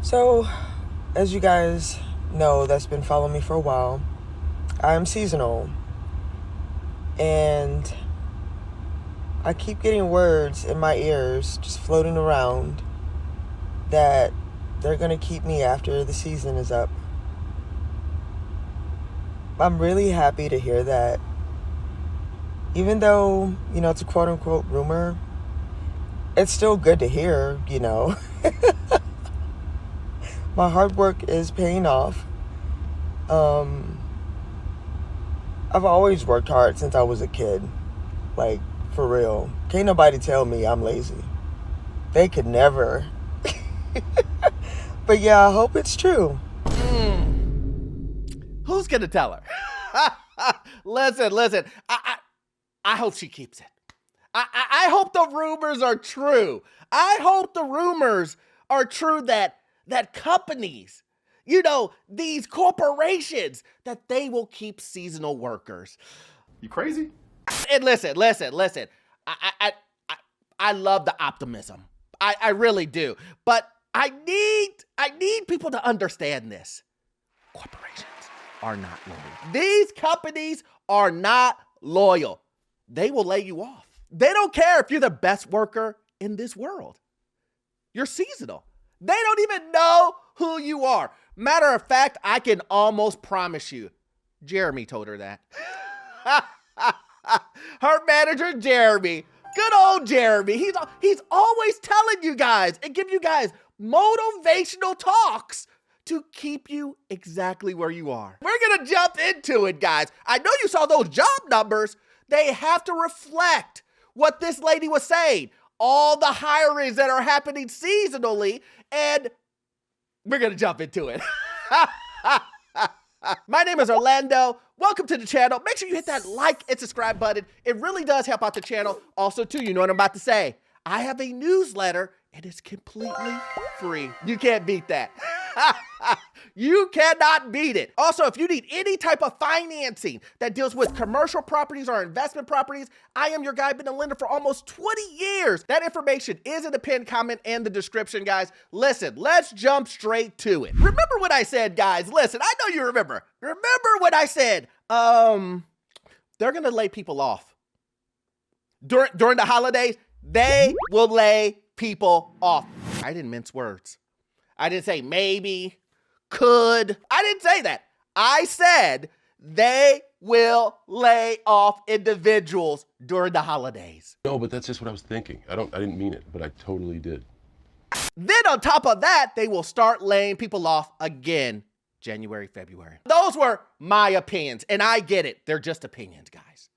So, as you guys know, that's been following me for a while, I am seasonal. And I keep getting words in my ears just floating around that they're going to keep me after the season is up. I'm really happy to hear that. Even though, it's a quote unquote rumor, it's still good to hear. My hard work is paying off. I've always worked hard since I was a kid. Like, for real. Can't nobody tell me I'm lazy. They could never. But yeah, I hope it's true. Who's gonna tell her? Listen. I hope she keeps it. I hope the rumors are true. I hope the rumors are true that companies, these corporations, that they will keep seasonal workers. You crazy? And listen. I love the optimism. I really do. But I need people to understand this. Corporations are not loyal. These companies are not loyal. They will lay you off. They don't care if you're the best worker in this world. You're seasonal. They don't even know who you are. Matter of fact, I can almost promise you, Jeremy told her that. Her manager, Jeremy, good old Jeremy, he's always telling you guys and give you guys motivational talks to keep you exactly where you are. We're gonna jump into it, guys. I know you saw those job numbers. They have to reflect what this lady was saying. All the hirings that are happening seasonally, and we're gonna jump into it. My name is Orlando. Welcome to the channel. Make sure you hit that like and subscribe button. It really does help out the channel. Also, too, you know what I'm about to say. I have a newsletter, and it's completely free. You can't beat that. You cannot beat it. Also, if you need any type of financing that deals with commercial properties or investment properties, I am your guy. Been a lender for almost 20 years. That information is in the pinned comment and the description, guys. Listen, let's jump straight to it. Remember what I said, guys. Listen, I know you remember. Remember what I said. They're gonna lay people off. During the holidays, they will lay people off. I didn't mince words. I didn't say maybe, could. I didn't say that. I said they will lay off individuals during the holidays. No, but that's just what I was thinking. I didn't mean it, but I totally did. Then on top of that, they will start laying people off again January, February. Those were my opinions, and I get it. They're just opinions, guys.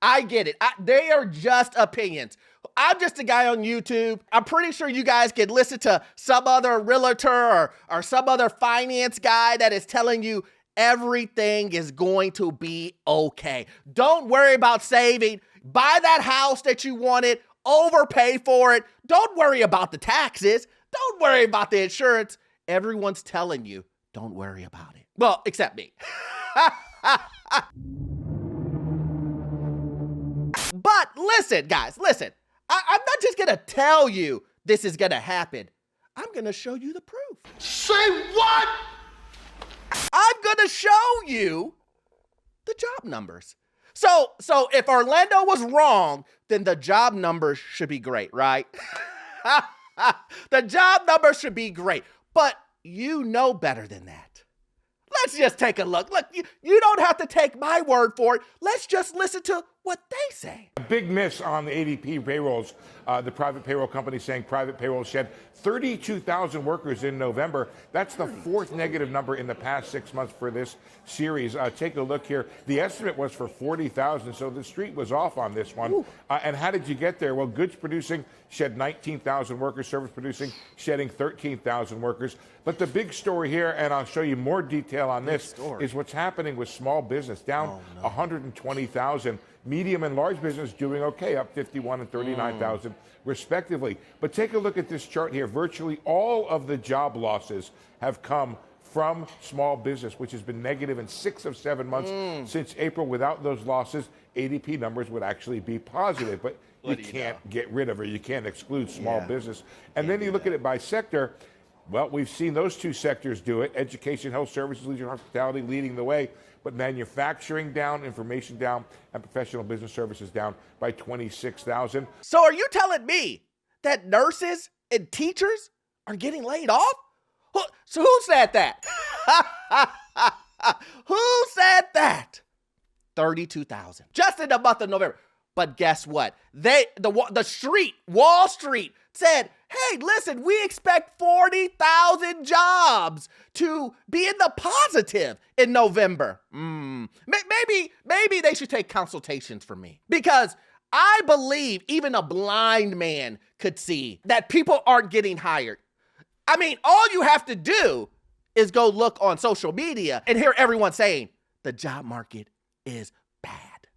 I get it. They are just opinions. I'm just a guy on YouTube. I'm pretty sure you guys can listen to some other realtor or some other finance guy that is telling you everything is going to be okay. Don't worry about saving. Buy that house that you wanted. Overpay for it. Don't worry about the taxes. Don't worry about the insurance. Everyone's telling you, don't worry about it. Well, except me. But listen, guys, listen. I'm not just gonna tell you this is gonna happen. I'm gonna show you the proof. Say what? I'm gonna show you the job numbers. So if Orlando was wrong, then the job numbers should be great, right? The job numbers should be great, but you know better than that. Let's just take a look. Look, you don't have to take my word for it. Let's just listen to what they say. A big miss on the ADP payrolls. The private payroll company saying private payroll shed 32,000 workers in November. That's the fourth negative number in the past 6 months for this series. Take a look here. The estimate was for 40,000, so the street was off on this one. And how did you get there? Well, goods producing shed 19,000 workers, service producing shedding 13,000 workers. But the big story here, and I'll show you more detail on this, is what's happening with small business, down 120,000. Medium and large business doing okay, up 51 and 39,000 respectively. But take a look at this chart here. Virtually all of the job losses have come from small business, which has been negative in 6 of 7 months since April. Without those losses, ADP numbers would actually be positive. But you can't get rid of it. You can't exclude small business. And then you look at it by sector. Well, we've seen those two sectors do it. Education, health services, leisure, hospitality leading the way. But manufacturing down, information down, and professional business services down by 26,000. So are you telling me that nurses and teachers are getting laid off? So who said that? Who said that? 32,000 just in the month of November. But guess what? Wall Street said, hey, listen, we expect 40,000 jobs to be in the positive in November. Maybe they should take consultations from me, because I believe even a blind man could see that people aren't getting hired. I mean, all you have to do is go look on social media and hear everyone saying the job market is bad.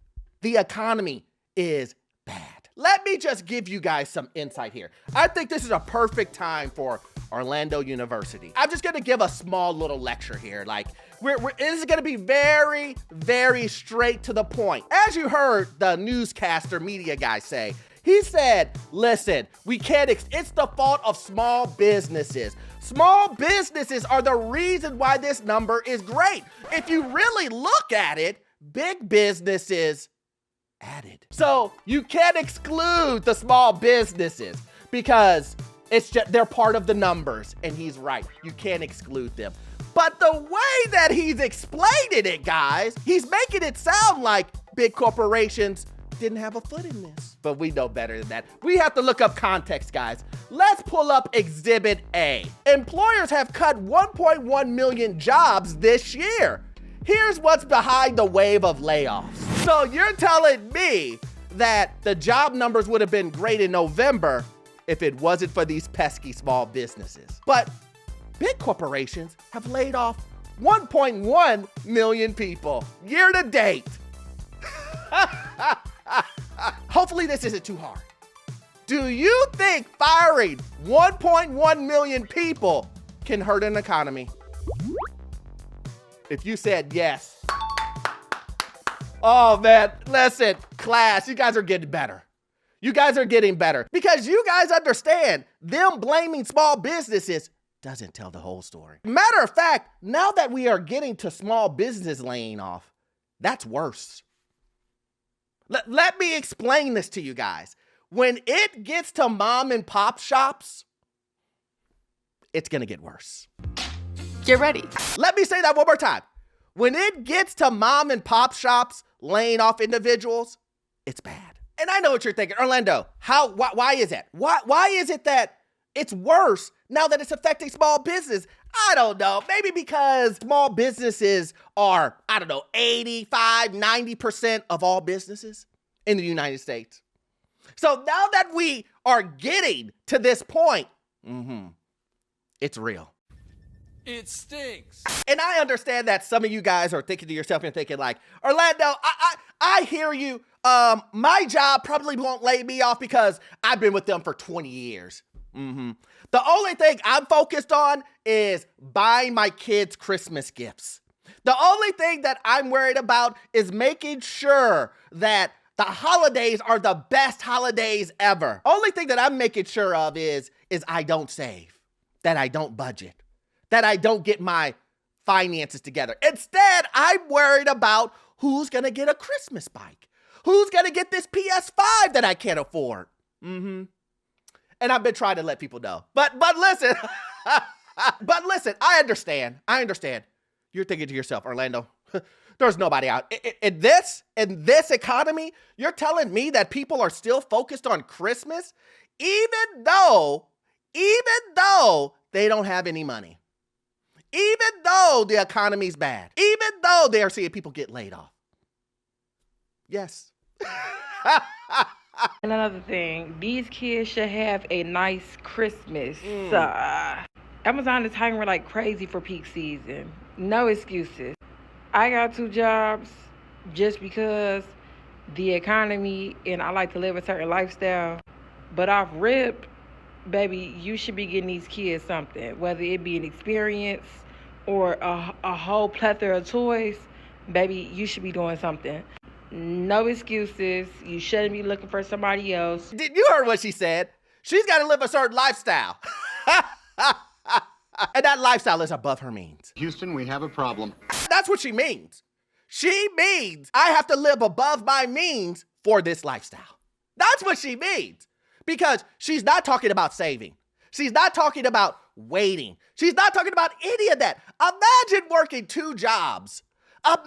The economy is bad. Let me just give you guys some insight here. I think this is a perfect time for Orlando University. I'm just gonna give a small little lecture here. Like, this is gonna be very, very straight to the point. As you heard the newscaster media guy say, he said, listen, we can't, it's the fault of small businesses. Small businesses are the reason why this number is great. If you really look at it, big businesses added. So you can't exclude the small businesses because it's just, they're part of the numbers, and he's right. You can't exclude them. But the way that he's explaining it, guys, he's making it sound like big corporations didn't have a foot in this. But we know better than that. We have to look up context, guys. Let's pull up Exhibit A. Employers have cut 1.1 million jobs this year. Here's what's behind the wave of layoffs. So you're telling me that the job numbers would have been great in November if it wasn't for these pesky small businesses. But big corporations have laid off 1.1 million people year to date. Hopefully this isn't too hard. Do you think firing 1.1 million people can hurt an economy? If you said yes. Oh man, listen, class, you guys are getting better. You guys are getting better because you guys understand them blaming small businesses doesn't tell the whole story. Matter of fact, now that we are getting to small business laying off, that's worse. Let me explain this to you guys. When it gets to mom and pop shops, it's gonna get worse. Get ready. Let me say that one more time. When it gets to mom and pop shops laying off individuals, it's bad. And I know what you're thinking, Orlando, why is that? Why is it that it's worse now that it's affecting small business? I don't know, maybe because small businesses are, 85, 90% of all businesses in the United States. So now that we are getting to this point, it's real. It stinks. And I understand that some of you guys are thinking to yourself and thinking like, Orlando, I hear you. My job probably won't lay me off because I've been with them for 20 years. The only thing I'm focused on is buying my kids Christmas gifts. The only thing that I'm worried about is making sure that the holidays are the best holidays ever. Only thing that I'm making sure of is I don't save, that I don't budget, that I don't get my finances together. Instead, I'm worried about who's gonna get a Christmas bike, who's gonna get this PS5 that I can't afford. And I've been trying to let people know. But listen, I understand. You're thinking to yourself, Orlando, there's nobody out. In this economy, you're telling me that people are still focused on Christmas, even though they don't have any money, even though the economy's bad, even though they are seeing people get laid off. Yes. And another thing, these kids should have a nice Christmas. Amazon is hiring like crazy for peak season. No excuses. I got 2 jobs just because the economy and I like to live a certain lifestyle. But off rip, baby, you should be getting these kids something, whether it be an experience or a whole plethora of toys. Baby, you should be doing something. No excuses. You shouldn't be looking for somebody else. You heard what she said. She's got to live a certain lifestyle. And that lifestyle is above her means. Houston, we have a problem. That's what she means. She means I have to live above my means for this lifestyle. That's what she means. Because she's not talking about saving. She's not talking about waiting. She's not talking about any of that. Imagine working 2 jobs.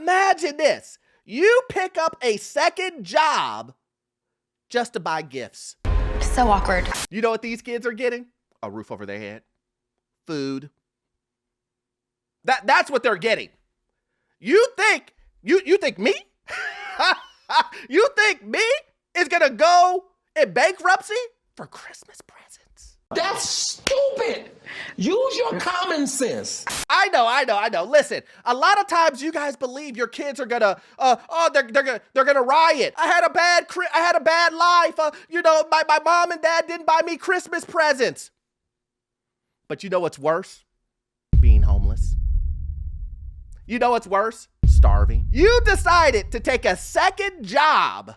Imagine this. You pick up a second job just to buy gifts. So awkward. You know what these kids are getting? A roof over their head. Food. That's what they're getting. You think me? You think me is gonna go in bankruptcy for Christmas presents? That's stupid. Use your common sense. I know. Listen, a lot of times you guys believe your kids are gonna, they're gonna riot. I had a bad life. My mom and dad didn't buy me Christmas presents. But you know what's worse? Being homeless. You know what's worse? Starving. You decided to take a second job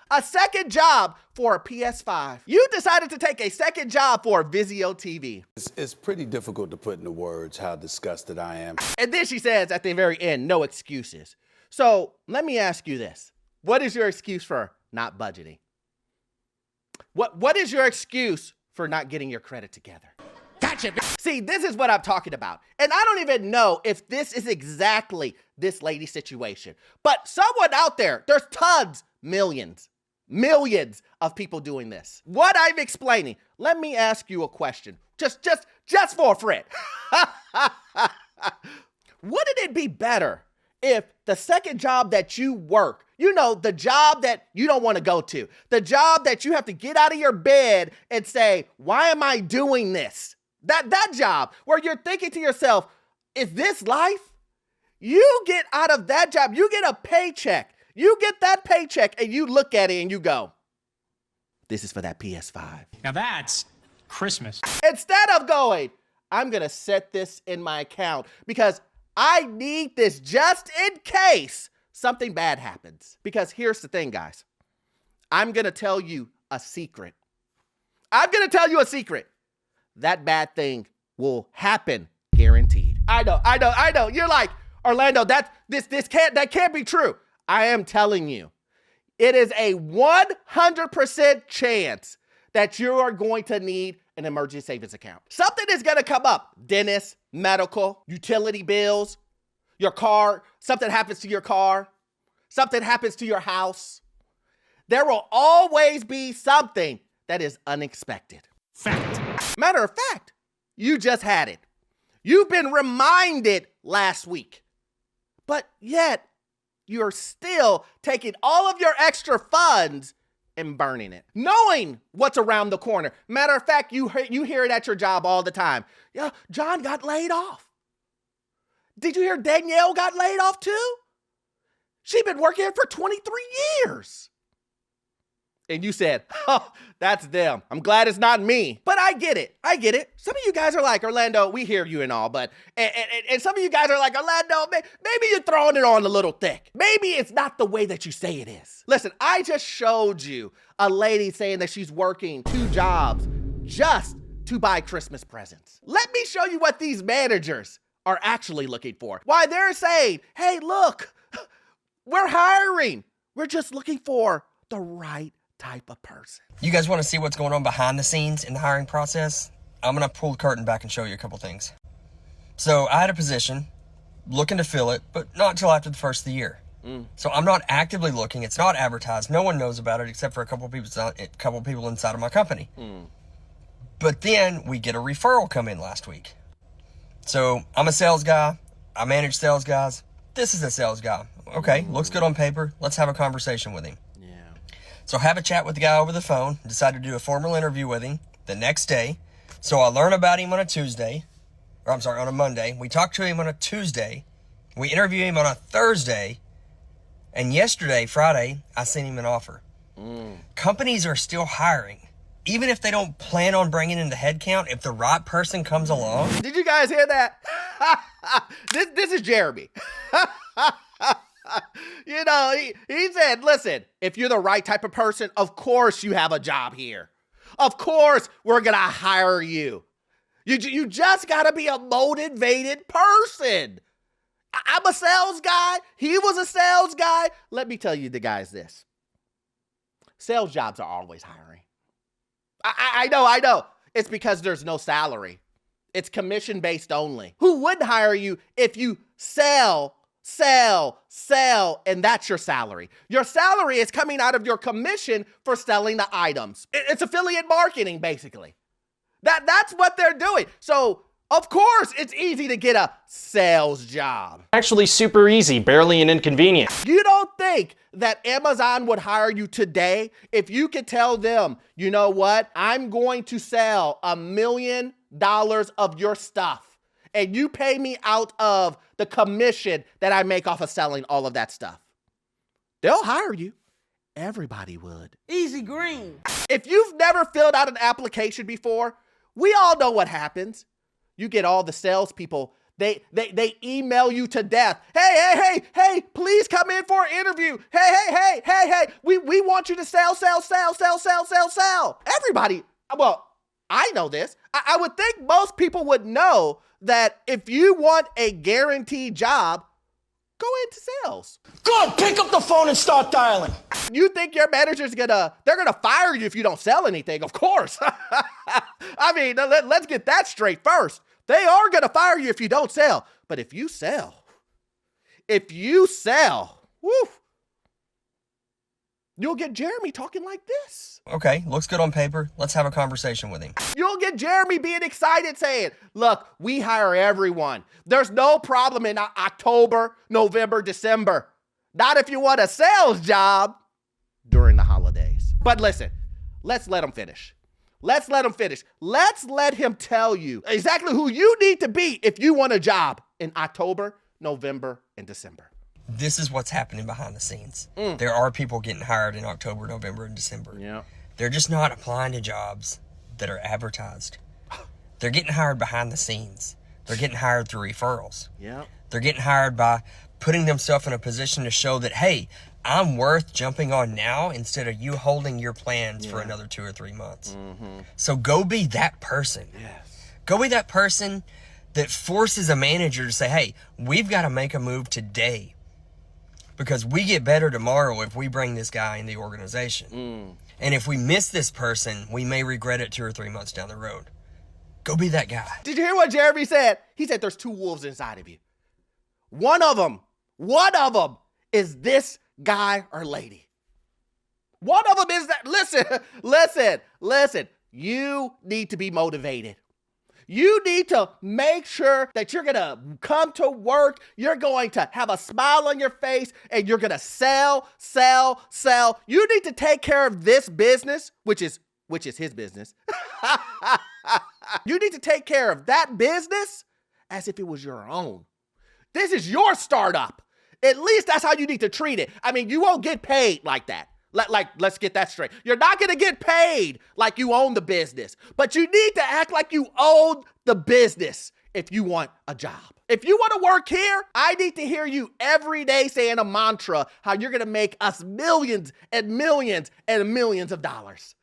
for a PS5. You decided to take a second job for Vizio TV. It's pretty difficult to put into words how disgusted I am. And then she says at the very end, no excuses. So let me ask you this. What is your excuse for not budgeting? What is your excuse for not getting your credit together? Gotcha. See, this is what I'm talking about. And I don't even know if this is exactly this lady's situation. But someone out there, there's tons, millions of people doing this. What I'm explaining, let me ask you a question. Just for a friend. Wouldn't it be better if the second job that you work, the job that you don't want to go to, the job that you have to get out of your bed and say, why am I doing this? That job where you're thinking to yourself, is this life? You get out of that job, you get a paycheck. You get that paycheck and you look at it and you go, this is for that PS5. Now that's Christmas. Instead of going, I'm going to set this in my account because I need this just in case something bad happens. Because here's the thing, guys. I'm going to tell you a secret. That bad thing will happen, guaranteed. I know. You're like, Orlando, that can't be true. I am telling you, it is a 100% chance that you are going to need an emergency savings account. Something is going to come up. Dentist, medical, utility bills, your car, something happens to your car, something happens to your house. There will always be something that is unexpected. Fact. Matter of fact, you just had it. You've been reminded last week, but yet you're still taking all of your extra funds and burning it, knowing what's around the corner. Matter of fact, you hear it at your job all the time. Yeah, John got laid off. Did you hear Danielle got laid off too? She's been working here for 23 years. And you said, oh, that's them. I'm glad it's not me. But I get it. Some of you guys are like, Orlando, we hear you and all, but, and some of you guys are like, Orlando, maybe you're throwing it on a little thick. Maybe it's not the way that you say it is. Listen, I just showed you a lady saying that she's working 2 jobs just to buy Christmas presents. Let me show you what these managers are actually looking for. Why they're saying, hey, look, we're hiring. We're just looking for the right type of person. You guys want to see what's going on behind the scenes in the hiring process? I'm going to pull the curtain back and show you a couple things. So I had a position, looking to fill it, but not until after the first of the year. So I'm not actively looking. It's not advertised. No one knows about it except for a couple people inside of my company. But then we get a referral come in last week. So I'm a sales guy. I manage sales guys. This is a sales guy. Okay, looks good on paper. Let's have a conversation with him. So I have a chat with the guy over the phone, decided to do a formal interview with him the next day. So I learn about him on a Monday. We talk to him on a Tuesday. We interview him on a Thursday. And yesterday, Friday, I sent him an offer. Companies are still hiring. Even if they don't plan on bringing in the headcount, if the right person comes along. Did you guys hear that? This is Jeremy. He said, listen, if you're the right type of person, of course you have a job here. Of course we're going to hire you. You just got to be a motivated person. I'm a sales guy. He was a sales guy. Let me tell you the guys this. Sales jobs are always hiring. I know. It's because there's no salary. It's commission-based only. Who wouldn't hire you if you sell, and that's your salary? Your salary is coming out of your commission for selling the items. It's affiliate marketing, basically. That's what they're doing. So, of course, it's easy to get a sales job. Actually super easy, barely an inconvenience. You don't think that Amazon would hire you today if you could tell them, you know what, I'm going to sell $1 million of your stuff, and you pay me out of the commission that I make off of selling all of that stuff? They'll hire you. Everybody would. Easy green. If you've never filled out an application before, we all know what happens. You get all the salespeople, they email you to death. Hey, please come in for an interview. Hey, we want you to sell. Everybody, well, I know this. I would think most people would know that if you want a guaranteed job, go into sales. Go pick up the phone and start dialing. You think your manager's they're gonna fire you if you don't sell anything? Of course. I mean, let's get that straight first. They are gonna fire you if you don't sell. But if you sell, woo, you'll get Jeremy talking like this. Okay, looks good on paper. Let's have a conversation with him. You'll get Jeremy being excited saying, look, we hire everyone. There's no problem in October, November, December. Not if you want a sales job during the holidays. But listen, let's let him finish. Let's let him tell you exactly who you need to be if you want a job in October, November, and December. This is what's happening behind the scenes. There are people getting hired in October, November, and December. Yeah. They're just not applying to jobs that are advertised. They're getting hired behind the scenes. They're getting hired through referrals. Yeah. They're getting hired by putting themselves in a position to show that, hey, I'm worth jumping on now instead of you holding your plans for another 2 or 3 months. So go be that person. Yes. Go be that person that forces a manager to say, hey, we've got to make a move today because we get better tomorrow if we bring this guy in the organization. And if we miss this person, we may regret it 2 or 3 months down the road. Go be that guy. Did you hear what Jeremy said? He said there's 2 wolves inside of you. One of them is this guy or lady. One of them is that, listen, you need to be motivated. You need to make sure that you're going to come to work, you're going to have a smile on your face, and you're going to sell. You need to take care of this business, which is his business. You need to take care of that business as if it was your own. This is your startup. At least that's how you need to treat it. I mean, you won't get paid like that. Let's get that straight. You're not going to get paid like you own the business, but you need to act like you own the business if you want a job. If you want to work here, I need to hear you every day saying a mantra, how you're going to make us millions and millions and millions of dollars.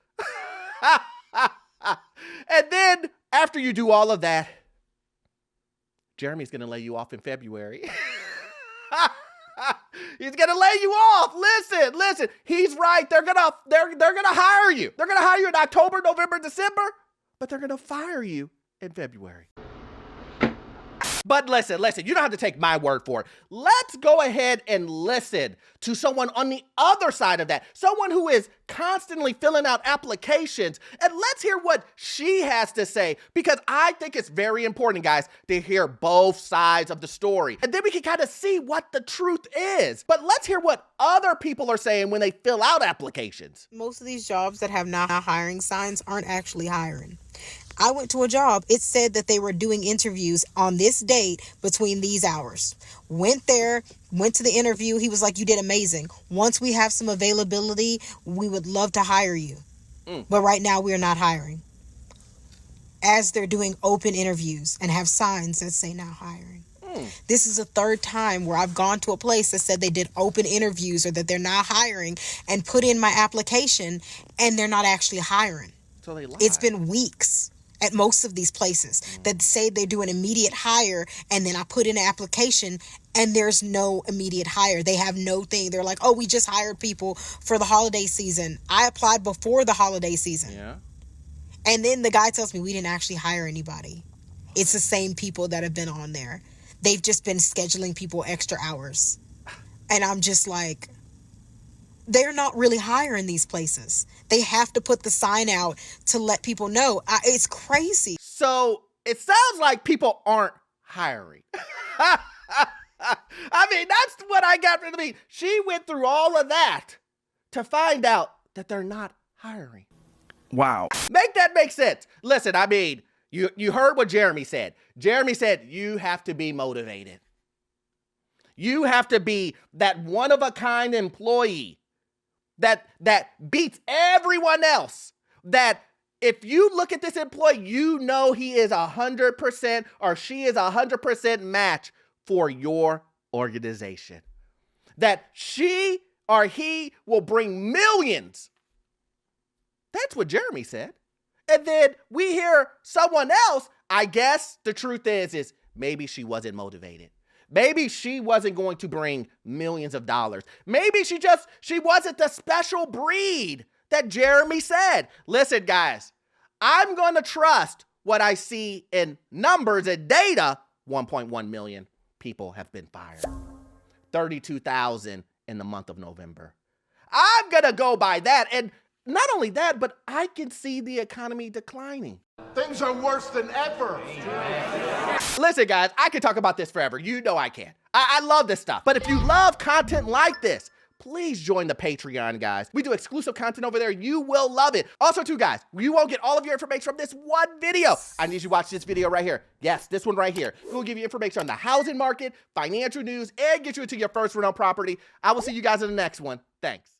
And then after you do all of that, Jeremy's going to lay you off in February. He's going to lay you off. Listen. He's right. They're going to hire you. They're going to hire you in October, November, December, but they're going to fire you in February. But listen, you don't have to take my word for it. Let's go ahead and listen to someone on the other side of that, someone who is constantly filling out applications, and let's hear what she has to say, because I think it's very important, guys, to hear both sides of the story, and then we can kind of see what the truth is. But let's hear what other people are saying when they fill out applications. Most of these jobs that have not hiring signs aren't actually hiring. I went to a job. It said that they were doing interviews on this date between these hours. Went there, went to the interview. He was like, you did amazing. Once we have some availability, we would love to hire you. But right now we are not hiring. As they're doing open interviews and have signs that say now hiring. This is the 3rd time where I've gone to a place that said they did open interviews or that they're not hiring and put in my application and they're not actually hiring. So they lied. It's been weeks. at most of these places that say they do an immediate hire, and then I put in an application and there's no immediate hire. They have no thing. They're like, oh, we just hired people for the holiday season. I applied before the holiday season. Yeah. And then the guy tells me we didn't actually hire anybody. It's the same people that have been on there. They've just been scheduling people extra hours. And I'm just like, they're not really hiring these places. They have to put the sign out to let people know. It's crazy. So it sounds like people aren't hiring. I mean, that's what I got from the meeting. She went through all of that to find out that they're not hiring. Wow. Make that make sense. Listen, I mean, you heard what Jeremy said. Jeremy said you have to be motivated. You have to be that one-of-a-kind employee that beats everyone else. That if you look at this employee, you know he is 100% or she is 100% match for your organization. That she or he will bring millions. That's what Jeremy said. And then we hear someone else. I guess the truth is maybe she wasn't motivated. Maybe she wasn't going to bring millions of dollars. Maybe she wasn't the special breed that Jeremy said. Listen, guys, I'm going to trust what I see in numbers and data. 1.1 million people have been fired. 32,000 in the month of November. I'm going to go by that. And not only that, but I can see the economy declining. Things are worse than ever. Listen, guys, I can talk about this forever. You know I can. I love this stuff. But if you love content like this, please join the Patreon, guys. We do exclusive content over there. You will love it. Also, too, guys, you won't get all of your information from this one video. I need you to watch this video right here. Yes, this one right here. We'll give you information on the housing market, financial news, and get you into your first rental property. I will see you guys in the next one. Thanks.